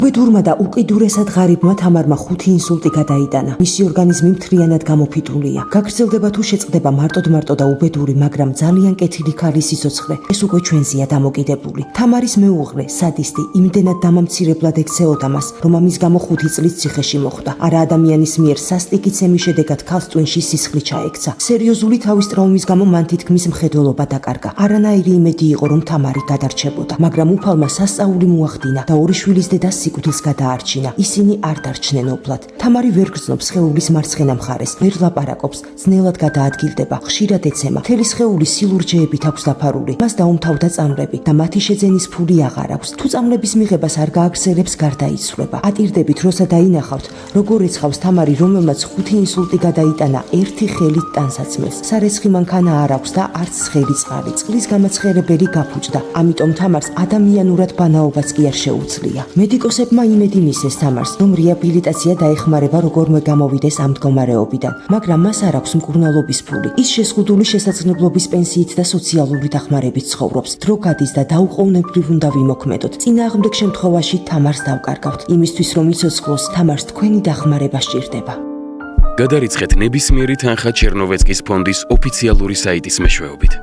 უბედურმა და უკიდურესად ღარიბმა თამარმა 5 ინსულტი გადაიტანა. მისი ორგანიზმი მთლიანად გამოფიტულია. გაგრძელდება თუ შეწყდება მარტოდ და უბედური, მაგრამ ძალიან კეთილი ქალის სიცოცხლე. ეს უკვე ჩვენზეა დამოკიდებული. თამარის მეუღლე, სადისტი, იმდენად დამამცირებლად ექცეოდა მას, რომ ამის გამო 5 წლის ციხეში მოხვდა. არა ადამიანის მიერ სასტიკი ცემის შედეგად ქალს ტვინში სისხლი ჩაექცა. სერიოზული თავის ტრაუმის გამო მან თითქმის მხედველობა დაკარგა. არანაირი იმედი იყო, რომ თამარი გადარჩებოდა, მაგრამ უფალმა სასწაული მოახდინა და ორი შვილის დედას სიკვდილს გადაარჩინა. ისინი არ დარჩნენ ოფლად. თამარი ვერ გრძნობს სხეულის მარცხენა მხარეს, ვერ ლაპარაკობს, ძნელად გადაადგილდება, ხშირად ეცემა. მთელი სხეული სილურჯეებით აქვს დაფარული. მას დაუმთავრდა წამლები და მათი შეძენის ფული აღარ აქვს. თუ წამლების მიღებას არ გააგრძელებს, გარდაიცვლება. ატირდებით, როცა დაინახავთ, როგორ ეცხავს თამარი, რომელმაც 5 ინსულტი გადაიტანა ერთი ხელით ტანსაცმელს. სარეცხი მანქანა არ აქვს და არც ცხელი წყალი. წყლის გამაცხერებელი გაფუჭდა. ამიტომ თამარს ადამიანურად ბანაობაც კი არ შეუძლია. მედიკოსებმა იმედი მისცეს თამარს, რომ რეაბილიტაცია დაეხმარება როგორმე გამოვიდეს ამ მდგომარეობიდან, მაგრამ მას არ აქვს მკურნალობის ფული. ის შეზღუდული შესაძლებლობის პენსიით და სოციალური დახმარებით ცხოვრობს. დრო გადის და დაუყოვნებლივ უნდა ვიმოქმედოთ. წინააღმდეგ შემთხვევაში თამარს დავკარგავთ. იმისთვის რომ იცოცხლოს, თამარს თქვენი დახმარება სჭირდება. გადარიცხეთ ნებისმიერი თანხა ჩერნოვეცკის ფონდის ოფიციალური საიტის მეშვეობით.